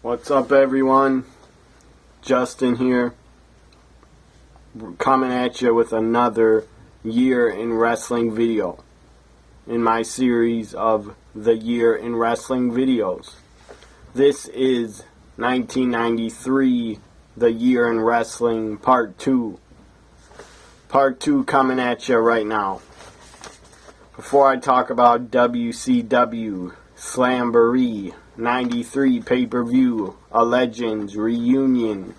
What's up, everyone? Justin here, coming at you with another year in wrestling video in my series of the year in wrestling videos. This is 1993, the year in wrestling part 2. Part 2 coming at you right now. Before I talk about WCW Slamboree 93 pay-per-view, a Legends reunion,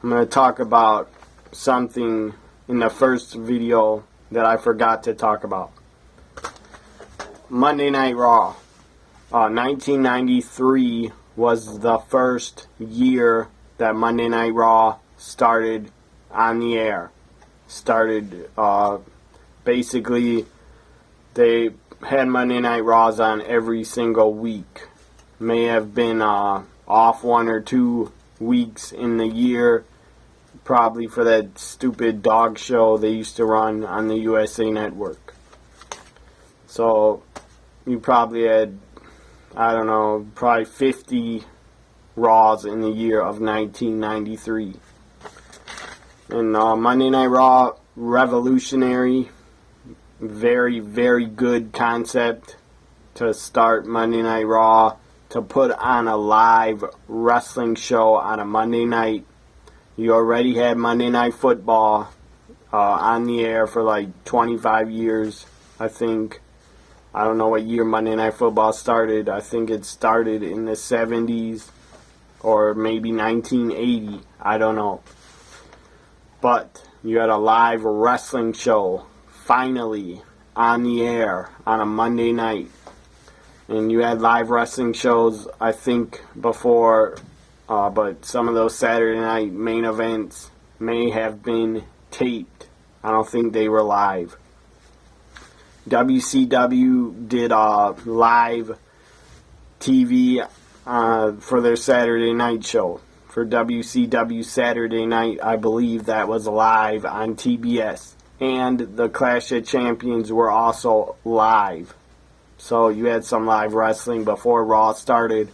I'm going to talk about something in the first video that I forgot to talk about. Monday Night Raw. 1993 was the first year that Monday Night Raw started on the air. Basically, they had Monday Night Raws on every single week. May have been off 1 or 2 weeks in the year, probably for that stupid dog show they used to run on the USA Network. So you probably had, probably 50 Raws in the year of 1993. And Monday Night Raw, revolutionary, very, very good concept to start Monday Night Raw, to put on a live wrestling show on a Monday night. You already had Monday Night Football on the air for like 25 years, I think. I don't know what year Monday Night Football started. I think it started in the 70s or maybe 1980. I don't know. But you had a live wrestling show finally on the air on a Monday night. And you had live wrestling shows, I think, before, but some of those Saturday night main events may have been taped. I don't think they were live. WCW did live TV for their Saturday night show. For WCW Saturday Night, I believe that was live on TBS. And the Clash of Champions were also live. So you had some live wrestling before Raw started.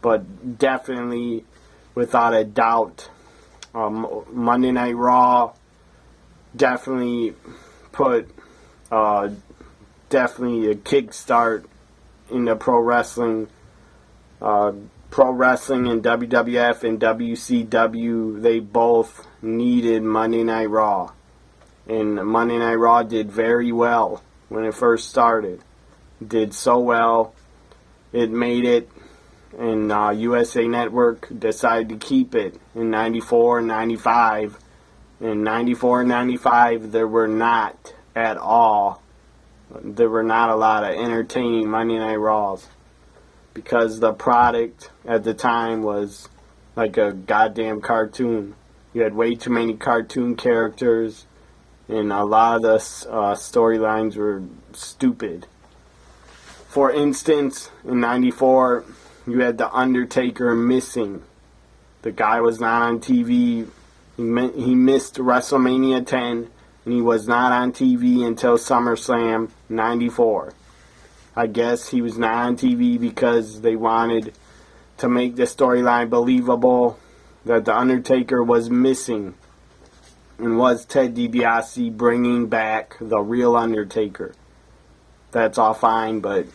But definitely, without a doubt, Monday Night Raw definitely put definitely a kickstart into pro wrestling. Pro wrestling and WWF and WCW, they both needed Monday Night Raw. And Monday Night Raw did very well when it first started. Did so well, it made it, and USA Network decided to keep it in 94 and 95. In 94 and 95, there were not a lot of entertaining Monday Night Raws, because the product at the time was like a goddamn cartoon. You had way too many cartoon characters, and a lot of the storylines were stupid. For instance, in 94, you had The Undertaker missing. The guy was not on TV. He missed WrestleMania 10, and he was not on TV until SummerSlam 94. I guess he was not on TV because they wanted to make the storyline believable that The Undertaker was missing. And was Ted DiBiase bringing back the real Undertaker? That's all fine, but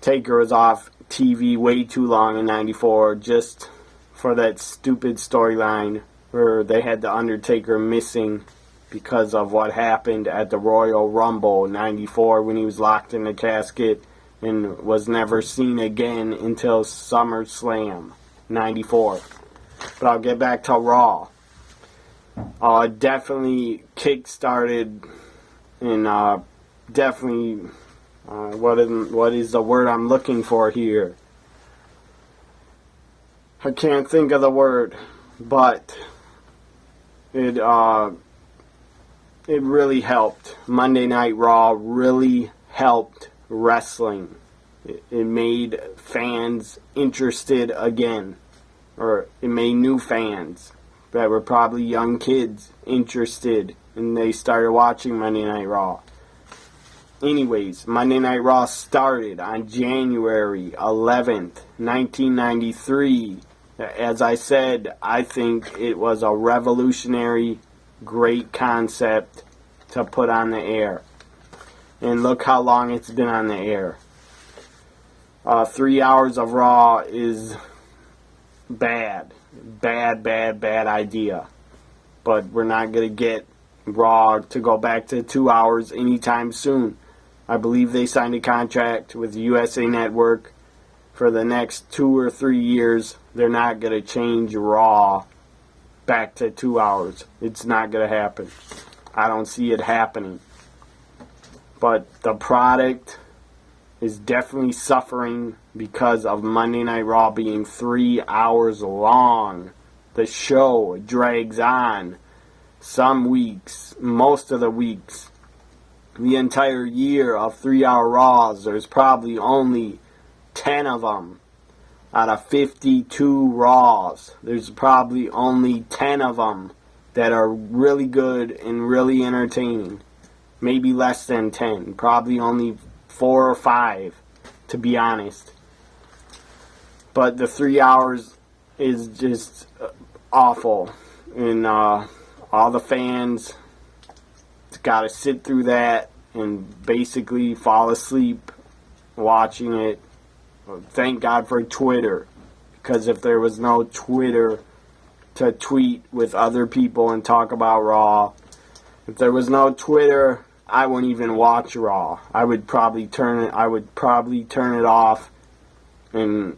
Taker was off TV way too long in 94 just for that stupid storyline where they had The Undertaker missing because of what happened at the Royal Rumble 94 when he was locked in the casket and was never seen again until SummerSlam 94. But I'll get back to Raw. Definitely kick-started and definitely, what is the word I'm looking for here? I can't think of the word, but it really helped. Monday Night Raw really helped wrestling. It made fans interested again, or it made new fans that were probably young kids interested, and they started watching Monday Night Raw. Anyways, Monday Night Raw started on January 11th, 1993. As I said, I think it was a revolutionary, great concept to put on the air. And look how long it's been on the air. 3 hours of Raw is bad. Bad idea. But we're not going to get Raw to go back to 2 hours anytime soon. I believe they signed a contract with the USA Network for the next 2 or 3 years. They're not going to change Raw back to 2 hours. It's not going to happen. I don't see it happening. But the product is definitely suffering because of Monday Night Raw being 3 hours long. The show drags on. Some weeks, most of the weeks, the entire year of 3-hour Raws, there's probably only 10 of them. Out of 52 Raws, there's probably only 10 of them that are really good and really entertaining. Maybe less than 10. Probably only 4 or 5, to be honest. But the 3 hours is just awful. And all the fans got to sit through that and basically fall asleep watching it. Thank God for Twitter, because if there was no Twitter to tweet with other people and talk about Raw, if there was no Twitter, I wouldn't even watch Raw. I would probably turn it off, and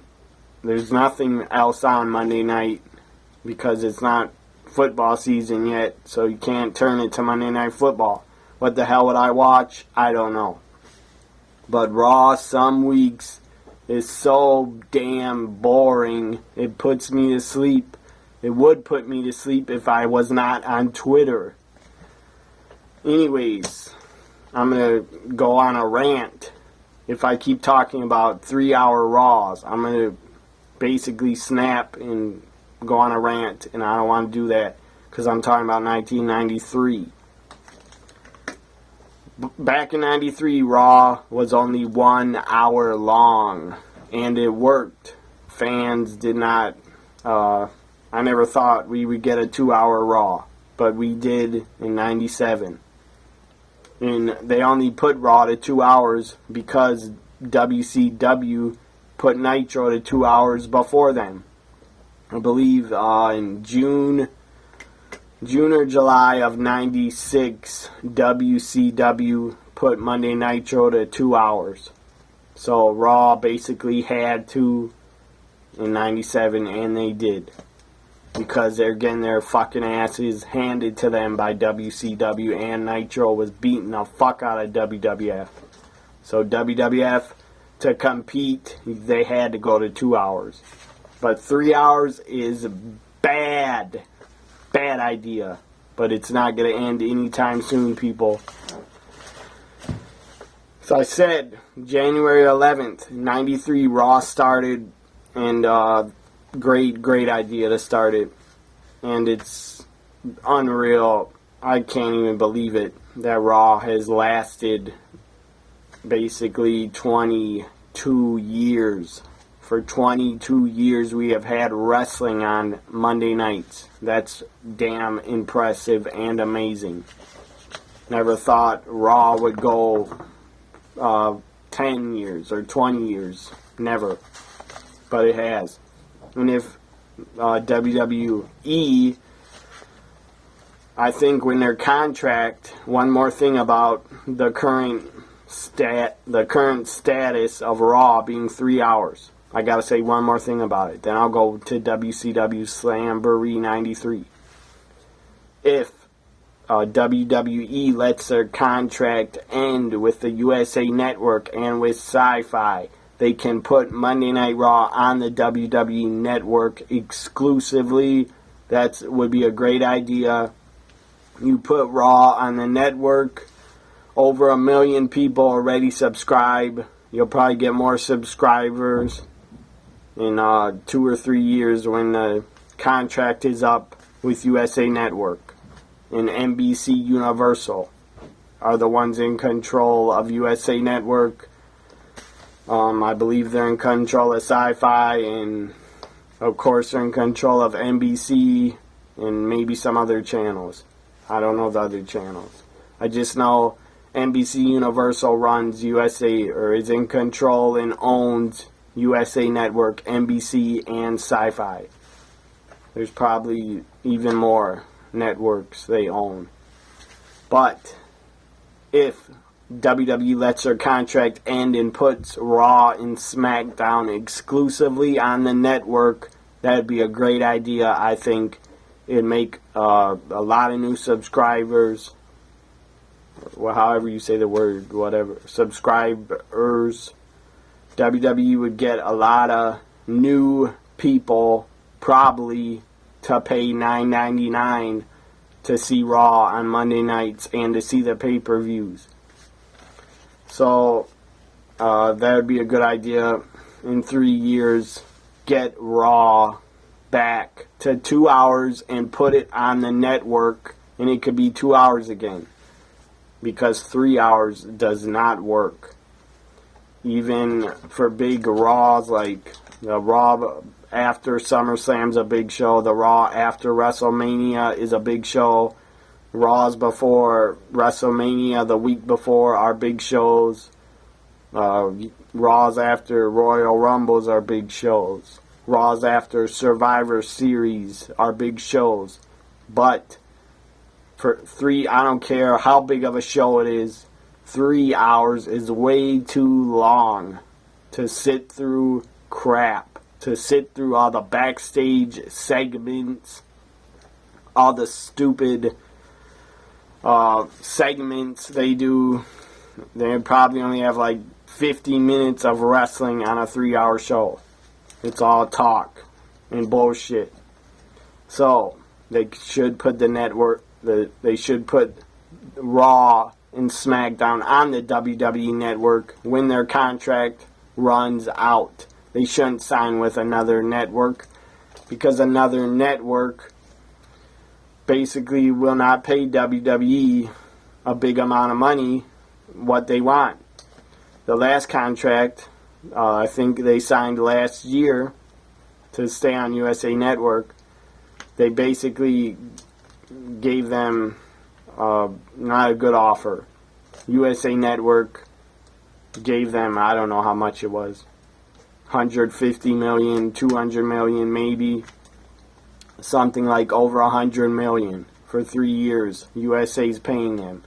there's nothing else on Monday night because it's not football season yet, so you can't turn it to Monday Night Football. What the hell would I watch? I don't know. But Raw some weeks is so damn boring, it puts me to sleep. It would put me to sleep if I was not on Twitter. Anyways, I'm going to go on a rant. If I keep talking about 3-hour Raws, I'm going to basically snap and go on a rant, and I don't want to do that because I'm talking about 1993. Back in 93, Raw was only 1 hour long, and it worked. Fans did not, I never thought we would get a 2-hour Raw, but we did in 97. And they only put Raw to 2 hours because WCW put Nitro to 2 hours before them. I believe in June or July of 96, WCW put Monday Nitro to 2 hours. So Raw basically had to in 97, and they did. Because they're getting their fucking asses handed to them by WCW, and Nitro was beating the fuck out of WWF. So WWF, to compete, they had to go to 2 hours. But 3 hours is bad. Bad idea. But it's not going to end anytime soon, people. So I said, January 11th, 93, Raw started, and great idea to start it. And it's unreal. I can't even believe it that Raw has lasted basically 22 years. For 22 years we have had wrestling on Monday nights. That's damn impressive and amazing. Never thought Raw would go 10 years or 20 years. Never. But it has. And if WWE, I think when their contract, one more thing about the current status of Raw being 3 hours. I gotta say one more thing about it. Then I'll go to WCW Slamboree 93. If WWE lets their contract end with the USA Network and with Sci-Fi, they can put Monday Night Raw on the WWE Network exclusively. That would be a great idea. You put Raw on the network, over 1 million people already subscribe. You'll probably get more subscribers in 2 or 3 years when the contract is up with USA Network and NBC Universal. are the ones in control of USA Network. I believe they're in control of Sci-Fi, and of course they're in control of NBC and maybe some other channels. I don't know the other channels. I just know NBC Universal runs USA, or is in control and owns USA Network, NBC, and Sci-Fi. There's probably even more networks they own. But if WWE lets their contract end and puts Raw and SmackDown exclusively on the network, that'd be a great idea. I think it'd make a lot of new subscribers, well, however you say the word, whatever, subscribers. WWE would get a lot of new people probably to pay $9.99 to see Raw on Monday nights and to see the pay-per-views. So that would be a good idea. In 3 years, get Raw back to 2 hours and put it on the network, and it could be 2 hours again, because 3 hours does not work. Even for big Raws, like the Raw after SummerSlam's a big show, the Raw after WrestleMania is a big show, Raws before WrestleMania the week before are big shows, Raws after Royal Rumbles are big shows, Raws after Survivor Series are big shows. But for I don't care how big of a show it is, 3 hours is way too long to sit through crap, to sit through all the backstage segments, all the stupid segments they do. They probably only have like 50 minutes of wrestling on a 3-hour show. It's all talk and bullshit. So they should put the network, they should put Raw and SmackDown on the WWE Network when their contract runs out. They shouldn't sign with another network, because another network basically will not pay WWE a big amount of money, what they want. The last contract, I think they signed last year to stay on USA Network, they basically gave them not a good offer. USA Network gave them, I don't know how much it was, 150 million, 200 million maybe, something like over 100 million for 3 years. USA's paying them.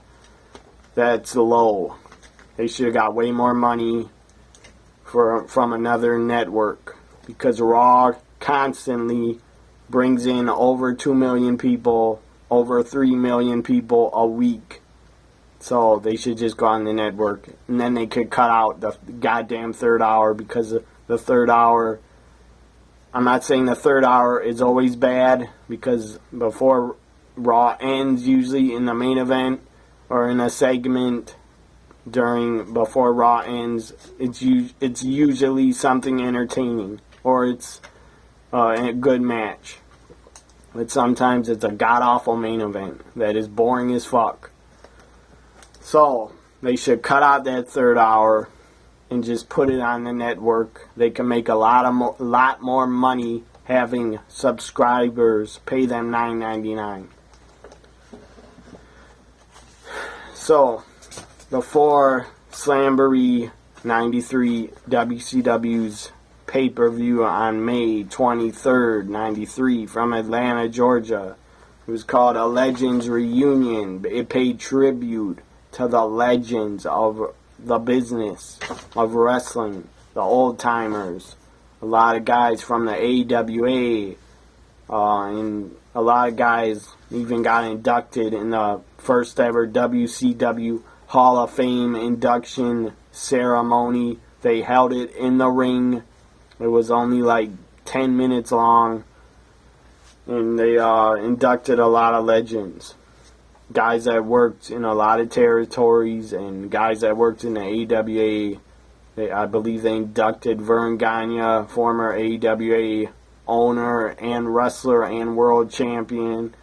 That's low. They should have got way more money from another network, because Raw constantly brings in over 2 million people, over 3 million people a week. So they should just go on the network, and then they could cut out the goddamn third hour, because the third hour, I'm not saying the third hour is always bad, because before Raw ends, usually in the main event or in a segment before Raw ends, it's usually something entertaining, or it's a good match. But sometimes it's a god-awful main event that is boring as fuck. So they should cut out that third hour and just put it on the network. They can make a lot more money having subscribers pay them $9.99. So before Slamboree 93, WCW's pay-per-view on May 23rd, 93 from Atlanta, Georgia, it was called A Legends Reunion. It paid tribute to the legends of the business of wrestling, the old timers, a lot of guys from the AWA, and a lot of guys even got inducted in the first ever WCW Hall of Fame induction ceremony. They held it in the ring. It was only like 10 minutes long, and they inducted a lot of legends. Guys that worked in a lot of territories, and guys that worked in the AWA. I believe they inducted Vern Gagne, former AWA owner and wrestler and world champion.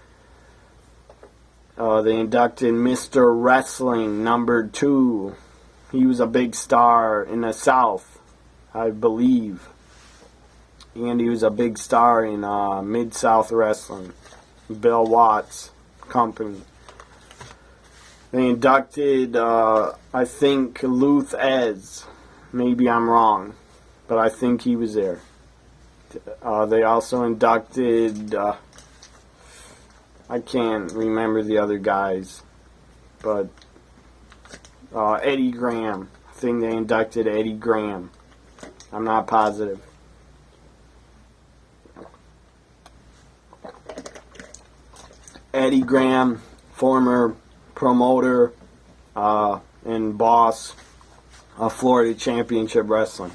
They inducted Mr. Wrestling #2. He was a big star in the South, I believe. And he was a big star in Mid-South Wrestling. Bill Watts company. They inducted, I think, Luth Ez. Maybe I'm wrong, but I think he was there. They also inducted, I can't remember the other guys, but Eddie Graham. I think they inducted Eddie Graham. I'm not positive. Eddie Graham, former promoter and boss of Florida Championship Wrestling.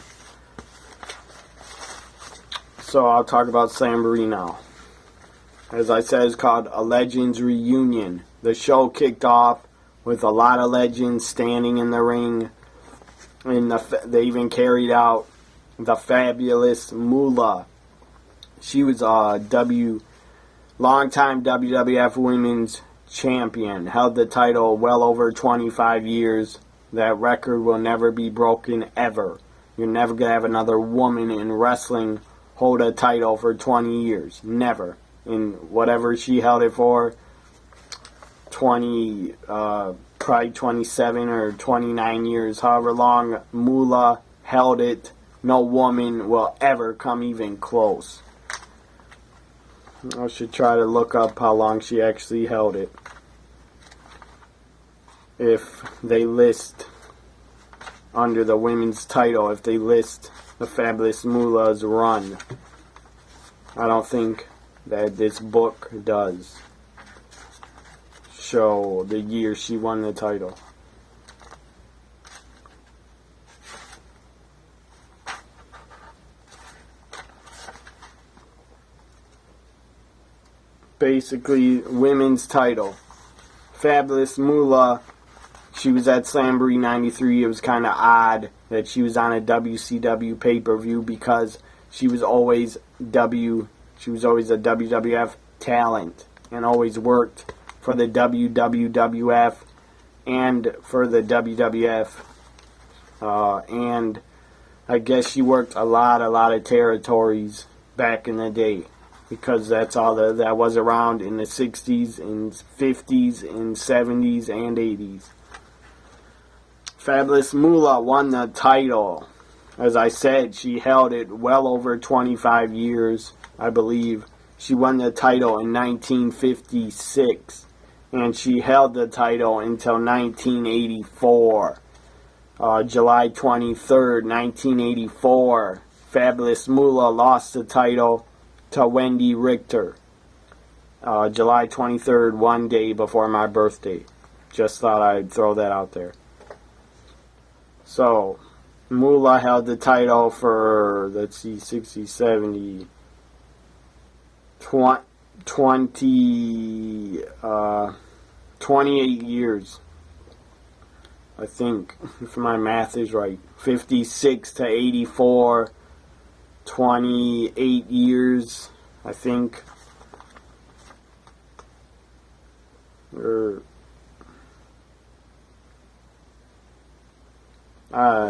So I'll talk about Slamboree now. As I said, it's called A Legends Reunion. The show kicked off with a lot of legends standing in the ring. And they even carried out the fabulous Moolah. She was a longtime WWF Women's Champion. Held the title well over 25 years. That record will never be broken ever. You're never going to have another woman in wrestling hold a title for 20 years. Never. In whatever she held it for, 20, probably 27 or 29 years, however long Moolah held it, no woman will ever come even close. I should try to look up how long she actually held it. If they list under the women's title, if they list the fabulous Moolah's run. I don't think that this book does show the year she won the title. Basically, women's title. Fabulous Moolah, she was at Slamboree 93. It was kind of odd that she was on a WCW pay-per-view because she was always a WWF talent and always worked for the WWF and for the WWF. And I guess she worked a lot of territories back in the day, because that's all that was around in the 60s and 50s and 70s and 80s. Fabulous Moolah won the title. As I said, she held it well over 25 years, I believe. She won the title in 1956, and she held the title until 1984. July 23rd, 1984, Fabulous Moolah lost the title to Wendy Richter. July 23rd, one day before my birthday. Just thought I'd throw that out there. So, Moolah held the title for, 60, 70, 28 years. I think, if my math is right. 56 to 84, 28 years, I think.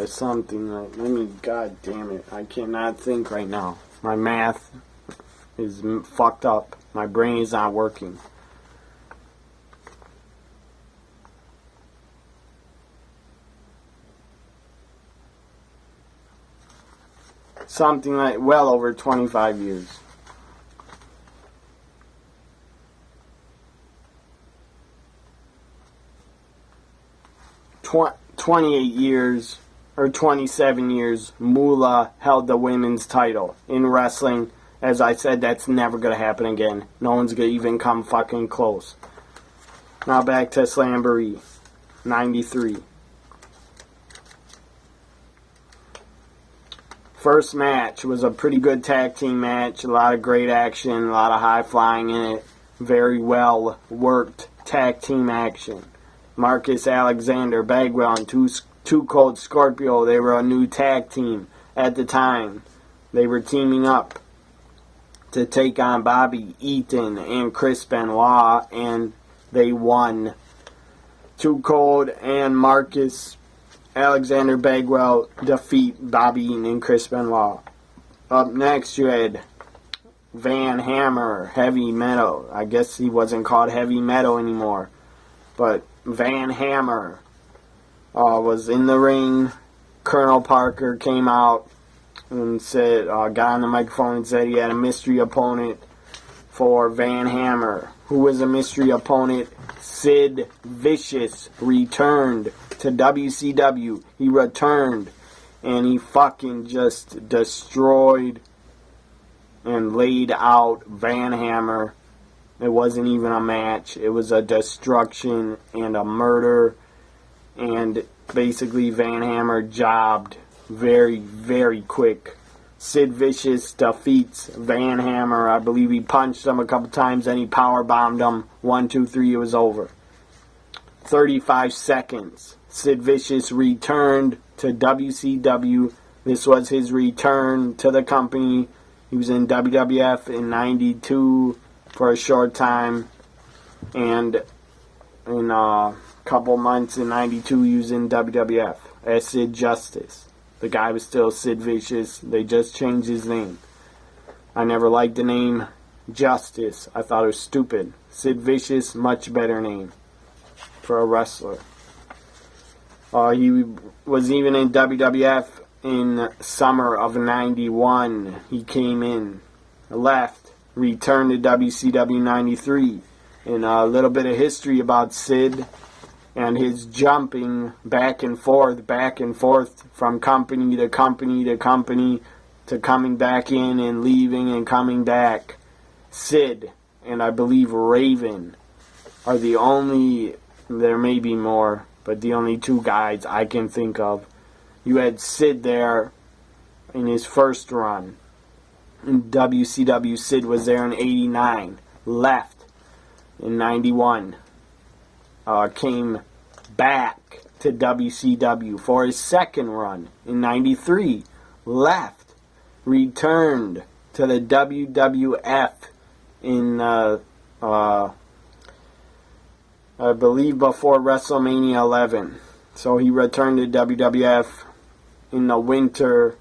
Something like, god damn it, I cannot think right now. My math is fucked up. My brain is not working. Something like well over 25 years. Tw 28 years or 27 years, Moolah held the women's title in wrestling. As I said, that's never going to happen again. No one's going to even come fucking close. Now back to Slamboree, 93. First match was a pretty good tag team match. A lot of great action, a lot of high flying in it. Very well worked tag team action. Marcus Alexander, Bagwell, and Too Cold Scorpio, they were a new tag team at the time. They were teaming up to take on Bobby Eaton and Chris Benoit, and they won. Too Cold and Marcus Alexander Bagwell defeat Bobby Eaton and Chris Benoit. Up next, you had Van Hammer, Heavy Metal. I guess he wasn't called Heavy Metal anymore. But Van Hammer was in the ring. Colonel Parker came out and said, got on the microphone and said he had a mystery opponent for Van Hammer. Who was a mystery opponent? Sid Vicious returned to WCW. He returned and he fucking just destroyed and laid out Van Hammer. It wasn't even a match. It was a destruction and a murder. And basically Van Hammer jobbed very, very quick. Sid Vicious defeats Van Hammer. I believe he punched him a couple times, then he power bombed him. 1, 2, 3, it was over. 35 seconds. Sid Vicious returned to WCW. This was his return to the company. He was in WWF in 92 for a short time. And in a couple months in 92, he was in WWF as Sid Justice. The guy was still Sid Vicious. They just changed his name. I never liked the name Justice. I thought it was stupid. Sid Vicious, much better name for a wrestler. He was even in WWF in summer of 91. He came in, left, returned to WCW 93. And a little bit of history about Sid and his jumping back and forth from company to company to company to coming back in and leaving and coming back. Sid and I believe Raven are the only, there may be more, but the only two guys I can think of. You had Sid there in his first run. In WCW, Sid was there in 89, left in 91. Came back to WCW for his second run in 93, left, returned to the WWF in, I believe before WrestleMania 11. So he returned to WWF in the winter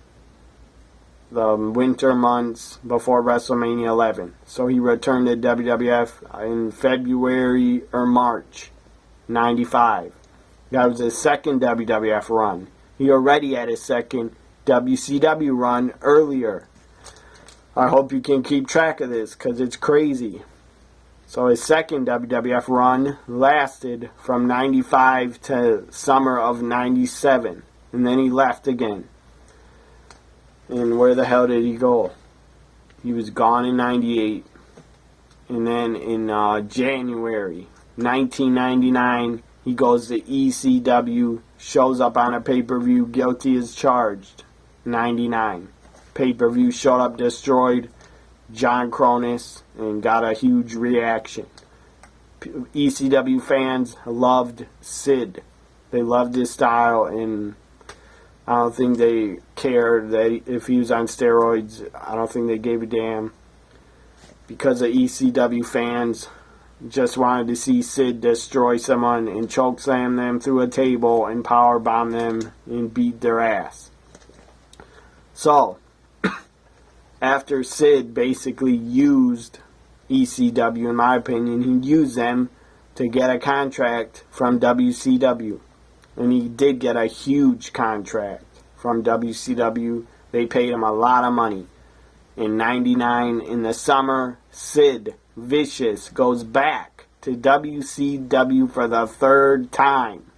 months before WrestleMania 11. So he returned to WWF in February or March 95. That was his second WWF run. He already had his second WCW run earlier. I hope you can keep track of this because it's crazy. So his second WWF run lasted from 95 to summer of 97. And then he left again. And where the hell did he go? He was gone in 98. And then in January 1999, he goes to ECW, shows up on a pay-per-view, guilty as charged. 99. Pay-per-view showed up, destroyed John Cronus, and got a huge reaction. ECW fans loved Sid. They loved his style, and I don't think they cared that if he was on steroids. I don't think they gave a damn. Because the ECW fans just wanted to see Sid destroy someone and chokeslam them through a table and powerbomb them and beat their ass. So, after Sid basically used ECW, in my opinion, he used them to get a contract from WCW. And he did get a huge contract from WCW. They paid him a lot of money. In 99, in the summer, Sid Vicious goes back to WCW for the third time.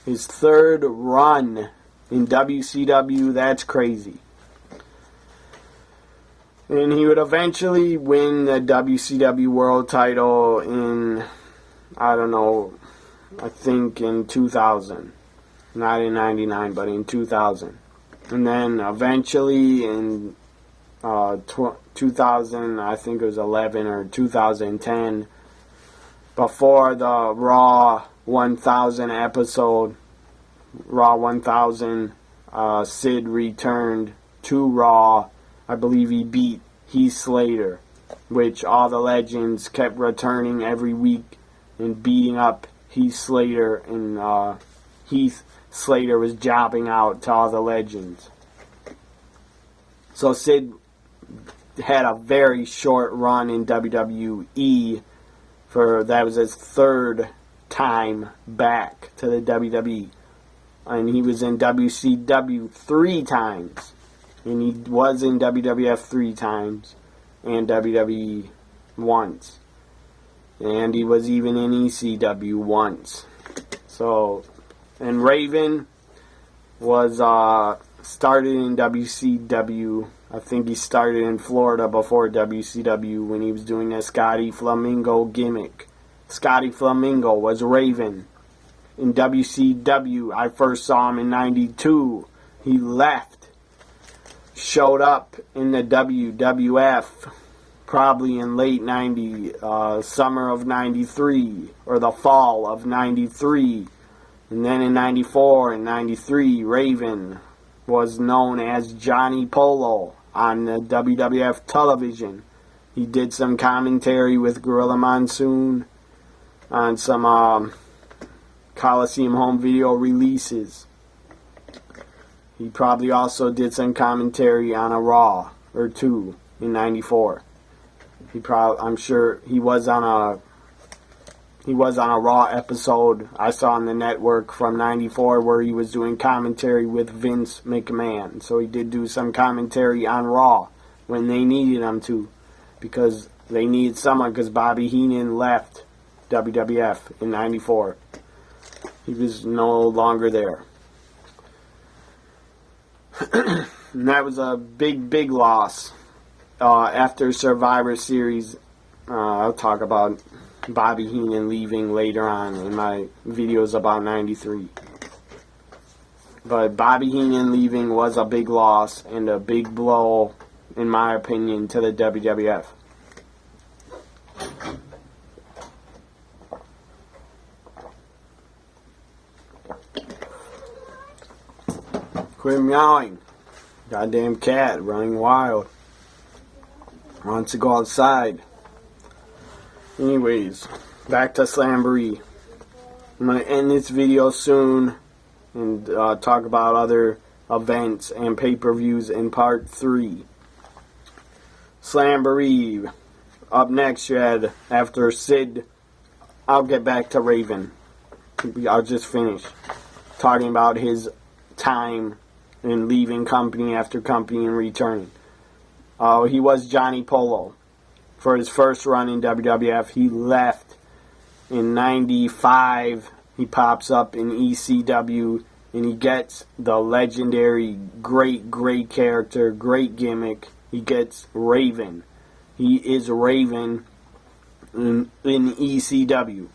His third run in WCW, that's crazy. And he would eventually win the WCW World title in, I don't know, I think in 2000. Not in 99, but in 2000. And then eventually in 2000, I think it was 11 or 2010, before the Raw 1000 episode, Raw 1000, Sid returned to Raw. I believe he beat Heath Slater, which all the legends kept returning every week and beating up Heath Slater, and Heath Slater was jobbing out to all the legends. So Sid had a very short run in WWE. That was his third time back to the WWE. And he was in WCW 3 times. And he was in WWF 3 times. And WWE once. And he was even in ECW once. So, and Raven was started in WCW. I think he started in Florida before WCW when he was doing a Scotty Flamingo gimmick. Scotty Flamingo was Raven. In WCW, I first saw him in '92. He left. Showed up in the WWF probably in late summer of '93 or the fall of '93. And then in '94 and '93, Raven was known as Johnny Polo on the WWF television. He did some commentary with Gorilla Monsoon on some Coliseum home video releases. He probably also did some commentary on a Raw or 2 in '94. I'm sure he was on a Raw episode I saw on the network from '94 where he was doing commentary with Vince McMahon. So he did do some commentary on Raw when they needed him to, because they needed someone, because Bobby Heenan left WWF in '94. He was no longer there. And that was a big loss. After Survivor Series, I'll talk about Bobby Heenan leaving later on in my videos about '93. But Bobby Heenan leaving was a big loss and a big blow, in my opinion, to the WWF. Quit meowing. Goddamn cat running wild. Wants to go outside. Anyways, back to Slamboree. I'm going to end this video soon and talk about other events and pay-per-views in part 3. Slamboree. Up next, you had, after Sid, I'll get back to Raven. I'll just finish talking about his time in leaving company after company and returning. He was Johnny Polo. For his first run in WWF, he left in '95. He pops up in ECW, and he gets the legendary, great character, great gimmick. He gets Raven. He is Raven in ECW.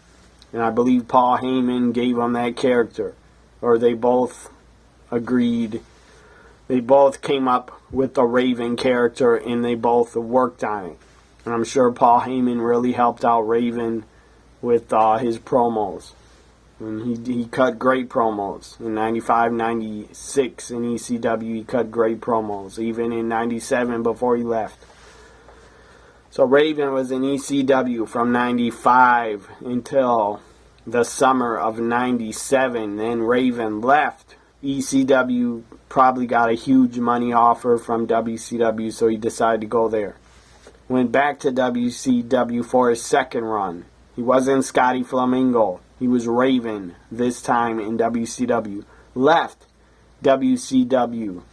And I believe Paul Heyman gave him that character. Or they both agreed. They both came up with the Raven character, and they both worked on it. And I'm sure Paul Heyman really helped out Raven with his promos. And he cut great promos. In '95, '96 in ECW, he cut great promos. Even in '97 before he left. So Raven was in ECW from '95 until the summer of '97. Then Raven left. ECW probably got a huge money offer from WCW, so he decided to go there. Went back to WCW for his second run. He wasn't Scotty Flamingo. He was Raven, this time in WCW. Left WCW.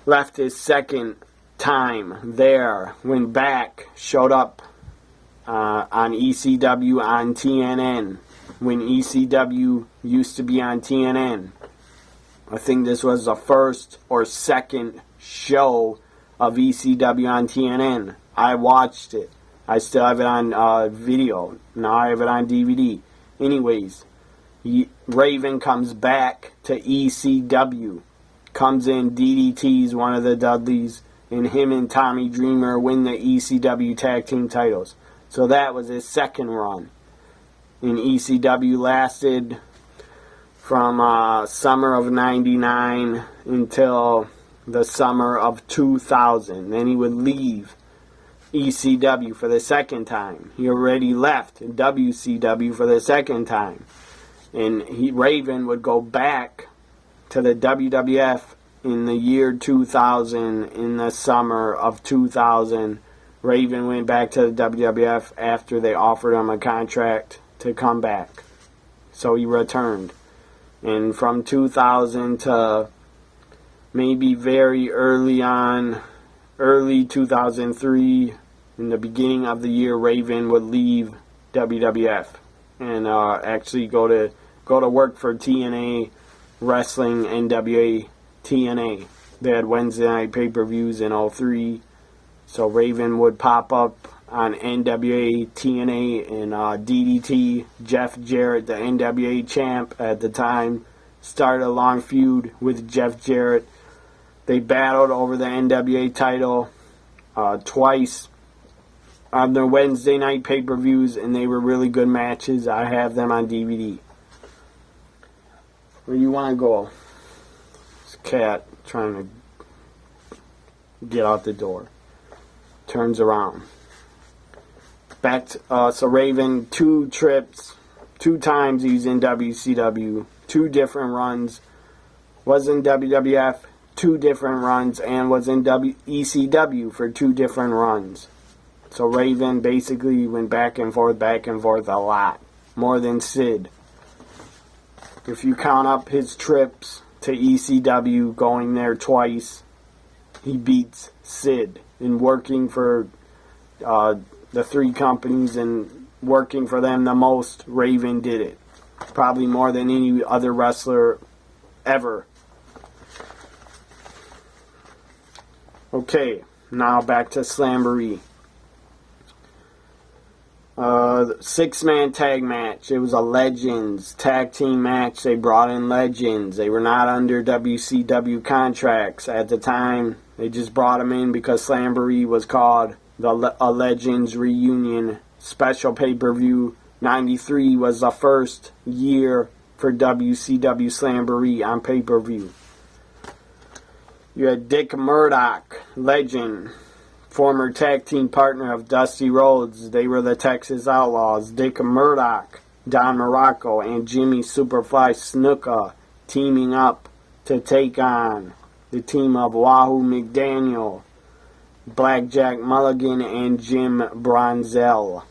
Left his second time there. Went back. Showed up on ECW on TNN. When ECW used to be on TNN. I think this was the first or second show of ECW on TNN. I watched it. I still have it on video. Now I have it on DVD. Anyways, Raven comes back to ECW. Comes in, DDTs one of the Dudleys, and him and Tommy Dreamer win the ECW tag team titles. So that was his second run. And ECW lasted from summer of '99 until the summer of 2000. Then he would leave ECW for the second time. He already left WCW for the second time. And Raven would go back to the WWF in the year 2000, in the summer of 2000. Raven went back to the WWF after they offered him a contract to come back. So he returned. And from 2000 to maybe very early on, early 2003, in the beginning of the year, Raven would leave WWF and actually go to work for TNA Wrestling, NWA TNA. They had Wednesday night pay-per-views in 03. So Raven would pop up on NWA TNA and DDT. Jeff Jarrett, the NWA champ at the time, started a long feud with Jeff Jarrett. They battled over the NWA title twice on their Wednesday night pay-per-views, and they were really good matches. I have them on DVD. Where you want to go? This cat trying to get out the door. Turns around. Back to, so Raven, 2 trips, 2 times he's in WCW, 2 different runs. Was in WWF, 2 different runs, and was in ECW for 2 different runs. So Raven basically went back and forth a lot. More than Sid. If you count up his trips to ECW, going there twice, he beats Sid in working for the 3 companies and working for them the most. Raven did it. Probably more than any other wrestler ever. Okay, now back to Slamboree. 6-man tag match. It was a Legends tag team match. They brought in Legends. They were not under WCW contracts at the time. They just brought them in because Slamboree was called a Legends Reunion special pay-per-view. 93 was the first year for WCW Slamboree on pay-per-view. You had Dick Murdoch, Legend, former tag team partner of Dusty Rhodes. They were the Texas Outlaws. Dick Murdoch, Don Morocco, and Jimmy Superfly Snuka teaming up to take on the team of Wahoo McDaniel, Blackjack Mulligan, and Jim Bronzell.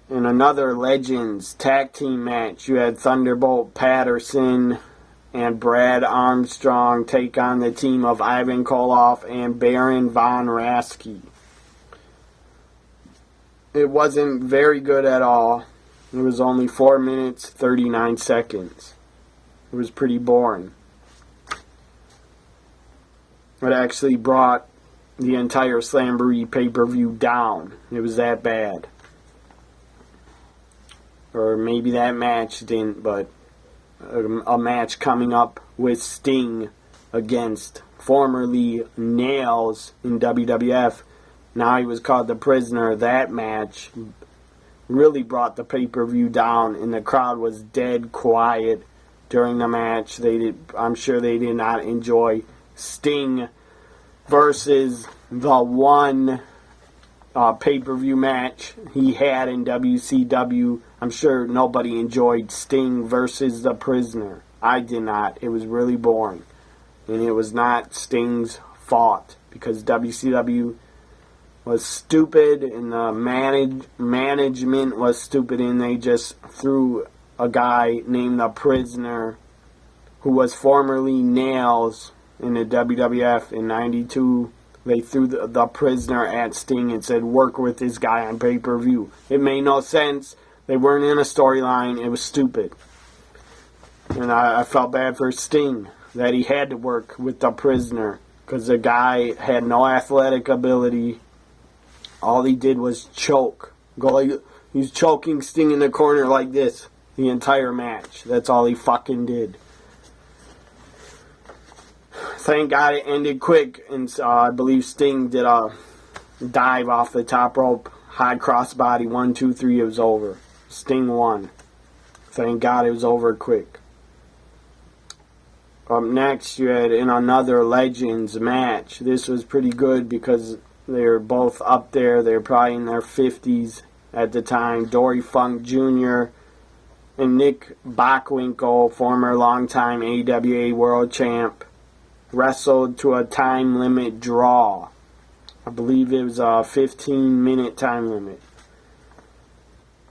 In another Legends tag team match, you had Thunderbolt Patterson and Brad Armstrong take on the team of Ivan Koloff and Baron Von Raschke. It wasn't very good at all. It was only 4 minutes, 39 seconds. It was pretty boring. It actually brought the entire Slamboree pay-per-view down. It was that bad. Or maybe that match didn't, but a match coming up with Sting against formerly Nails in WWF. Now he was called the Prisoner. That match really brought the pay-per-view down, and the crowd was dead quiet during the match. I'm sure they did not enjoy Sting versus the one pay-per-view match he had in WCW. I'm sure nobody enjoyed Sting versus the Prisoner. I did not. It was really boring. And it was not Sting's fault, because WCW was stupid and the management was stupid, and they just threw a guy named the Prisoner, who was formerly Nails in the WWF in 92. They threw the Prisoner at Sting and said, work with this guy on pay-per-view. It made no sense. They weren't in a storyline. It was stupid. And I felt bad for Sting that he had to work with the Prisoner, because the guy had no athletic ability. All he did was choke. He was choking Sting in the corner like this the entire match. That's all he fucking did. Thank God it ended quick, and I believe Sting did a dive off the top rope, high crossbody, 1, 2, 3, it was over. Sting won. Thank God it was over quick. Up next, you had in another Legends match. This was pretty good because They were both up there. They were probably in their 50s at the time. Dory Funk Jr. and Nick Bockwinkel, former longtime AWA World Champ, wrestled to a time limit draw. I believe it was a 15-minute time limit.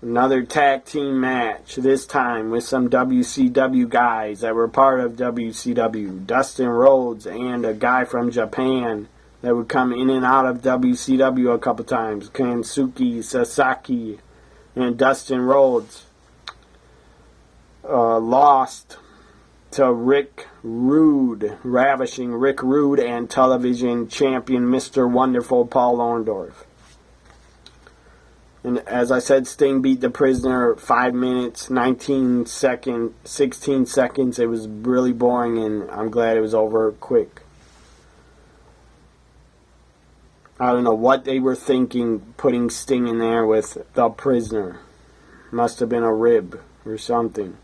Another tag team match, this time with some WCW guys that were part of WCW. Dustin Rhodes and a guy from Japan that would come in and out of WCW a couple times. Kensuke Sasaki and Dustin Rhodes lost to Rick Rude, ravishing Rick Rude, and television champion Mr. Wonderful Paul Orndorff. And as I said, Sting beat the Prisoner 5 minutes, 16 seconds. It was really boring, and I'm glad it was over quick. I don't know what they were thinking putting Sting in there with the Prisoner. Must have been a rib or something.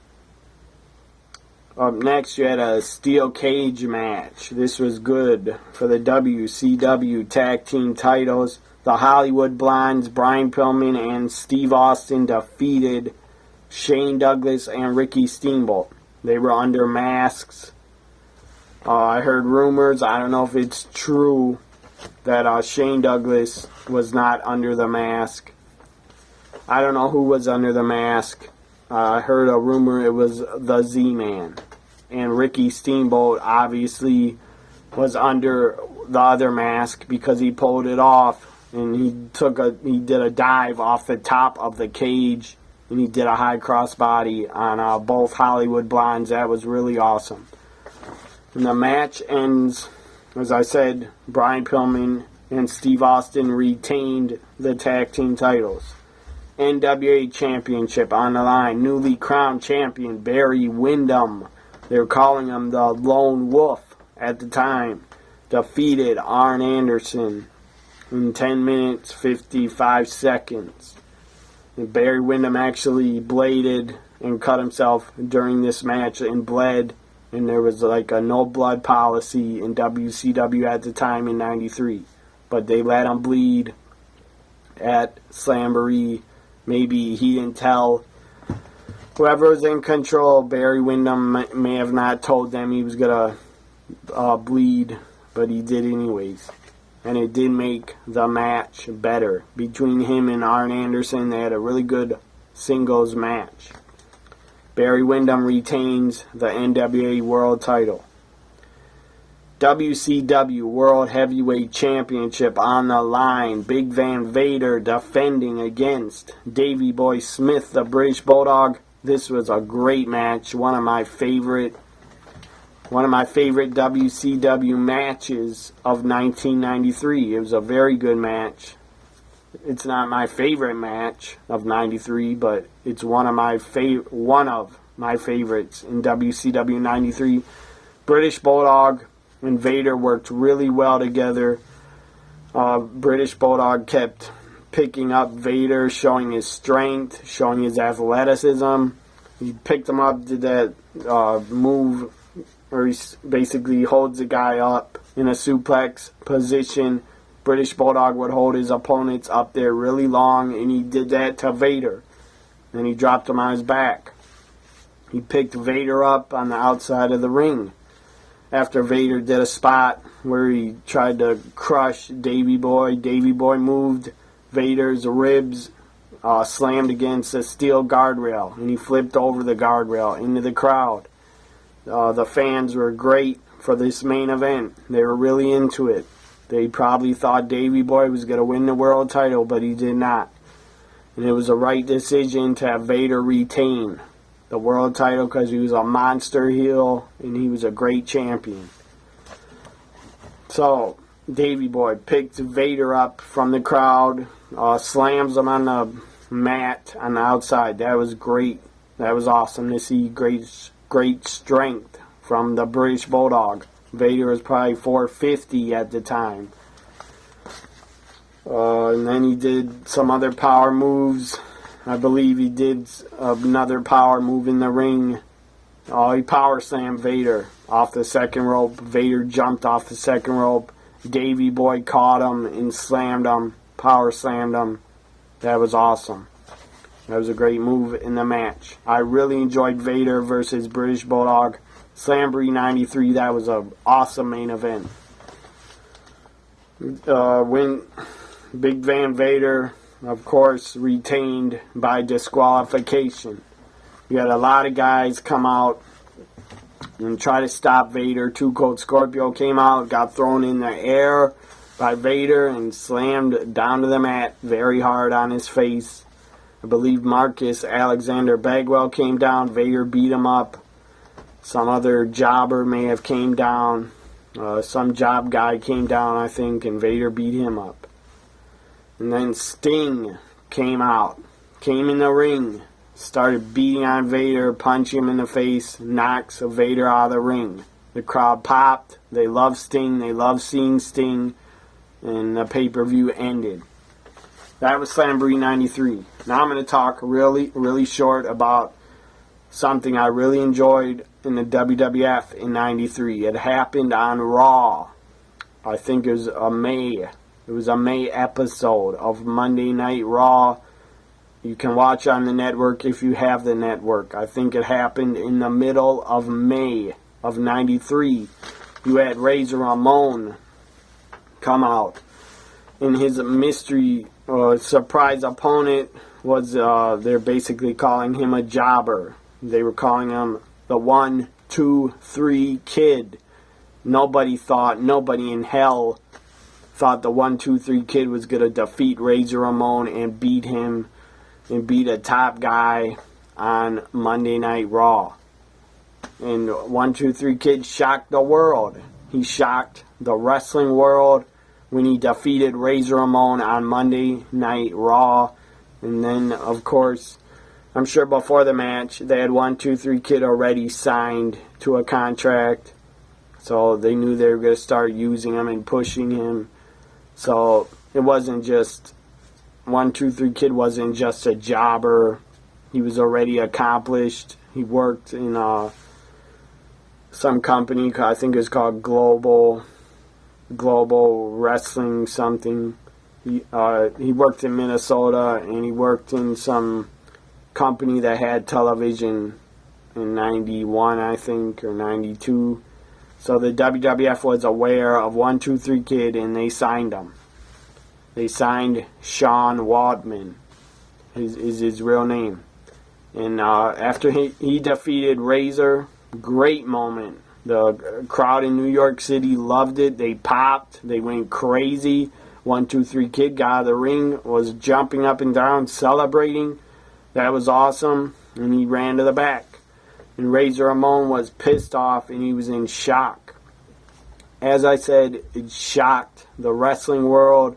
Up next, you had a steel cage match. This was good for the WCW tag team titles. The Hollywood Blondes, Brian Pillman and Steve Austin, defeated Shane Douglas and Ricky Steamboat. They were under masks. I heard rumors, I don't know if it's true, that Shane Douglas was not under the mask. I don't know who was under the mask. I heard a rumor it was the Z-Man. And Ricky Steamboat obviously was under the other mask because he pulled it off. And he did a dive off the top of the cage, and he did a high crossbody on both Hollywood Blondes. That was really awesome. And the match ends, as I said, Brian Pillman and Steve Austin retained the tag team titles. NWA Championship on the line. Newly crowned champion Barry Windham, they were calling him the Lone Wolf at the time, defeated Arn Anderson in 10 minutes, 55 seconds. And Barry Windham actually bladed and cut himself during this match and bled. And there was like a no blood policy in WCW at the time in '93. But they let him bleed at Slamboree. Maybe he didn't tell whoever was in control. Barry Windham may have not told them he was going to bleed, but he did anyways. And it did make the match better. Between him and Arn Anderson, they had a really good singles match. Barry Windham retains the NWA World title. WCW World Heavyweight Championship on the line. Big Van Vader defending against Davey Boy Smith, the British Bulldog. This was a great match. One of my favorite WCW matches of 1993. It was a very good match. It's not my favorite match of '93, but it's one of my favorites in WCW '93. British Bulldog and Vader worked really well together. British Bulldog kept picking up Vader, showing his strength, showing his athleticism. He picked him up, did that move where he basically holds the guy up in a suplex position. British Bulldog would hold his opponents up there really long, and he did that to Vader. Then he dropped him on his back. He picked Vader up on the outside of the ring. After Vader did a spot where he tried to crush Davey Boy moved Vader's ribs, slammed against a steel guardrail, and he flipped over the guardrail into the crowd. The fans were great for this main event. They were really into it. They probably thought Davey Boy was going to win the world title, but he did not. And it was the right decision to have Vader retain the world title because he was a monster heel and he was a great champion. So, Davey Boy picked Vader up from the crowd, slams him on the mat on the outside. That was great. That was awesome to see. Great strength from the British Bulldog. Vader was probably 450 at the time. And then he did some other power moves. I believe he did another power move in the ring. He power slammed Vader off the second rope. Vader jumped off the second rope Davey Boy caught him and slammed him, power slammed him. That was awesome. That was a great move in the match. I really enjoyed Vader versus British Bulldog. Slamboree 93, that was an awesome main event. When Big Van Vader, of course, retained by disqualification. You had a lot of guys come out and try to stop Vader. Two Cold Scorpio came out, got thrown in the air by Vader and slammed down to the mat very hard on his face. I believe Marcus Alexander Bagwell came down. Vader beat him up. Some other jobber may have came down. Some job guy came down, I think, and Vader beat him up. And then Sting came out, came in the ring, started beating on Vader, punching him in the face, knocks Vader out of the ring. The crowd popped. They love Sting. They love seeing Sting. And the pay-per-view ended. That was Slamboree 93. Now I'm going to talk really short about something I really enjoyed in the WWF in 93. It happened on Raw. I think it was a May episode of Monday Night Raw. You can watch on the network if you have the network. I think it happened in the middle of May of 93. You had Razor Ramon come out. And his mystery surprise opponent was, they're basically calling him a jobber. They were calling him the 1, 2, 3 Kid. Nobody in hell thought the 1, 2, 3 Kid was going to defeat Razor Ramon and beat him and beat a top guy on Monday Night Raw. And 1, 2, 3 Kid shocked the world. He shocked the wrestling world when he defeated Razor Ramon on Monday Night Raw. And then, of course, I'm sure before the match, they had 1, 2, 3 Kid already signed to a contract. So they knew they were going to start using him and pushing him. So it wasn't just 1, 2, 3 Kid wasn't just a jobber. He was already accomplished. He worked in some company, I think it was called Global Wrestling something. He worked in Minnesota, and he worked in some company that had television in 91, I think, or 92. So the WWF was aware of 1, 2, 3 Kid, and they signed him. They signed Sean Waldman, is his real name. And after he defeated Razor, great moment. The crowd in New York City loved it. They popped. They went crazy. 1, 2, 3 Kid got out of the ring, was jumping up and down, celebrating. That was awesome. And he ran to the back. And Razor Ramon was pissed off, and he was in shock. As I said, it shocked the wrestling world.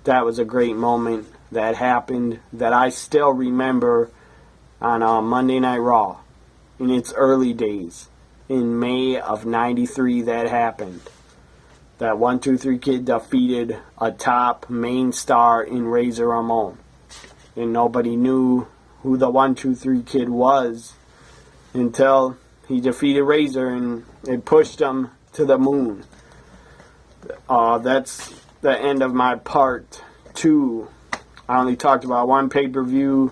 That was a great moment that happened that I still remember on Monday Night Raw in its early days. In May of 93, that happened. That 1, 2, 3 Kid defeated a top main star in Razor Ramon. And nobody knew who the 1, 2, 3 Kid was until he defeated Razor, and it pushed him to the moon. That's the end of my part 2. I only talked about one pay-per-view.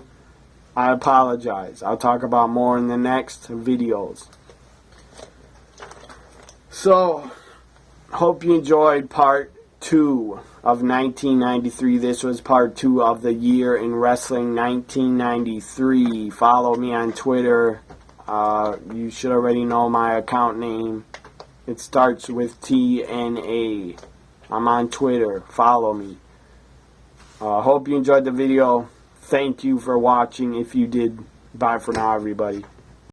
I apologize. I'll talk about more in the next videos. So, hope you enjoyed part 2 of 1993. This was part 2 of the year in wrestling 1993. Follow me on Twitter. You should already know my account name. It starts with TNA. I'm on Twitter. Follow me. Hope you enjoyed the video. Thank you for watching. If you did, bye for now, everybody.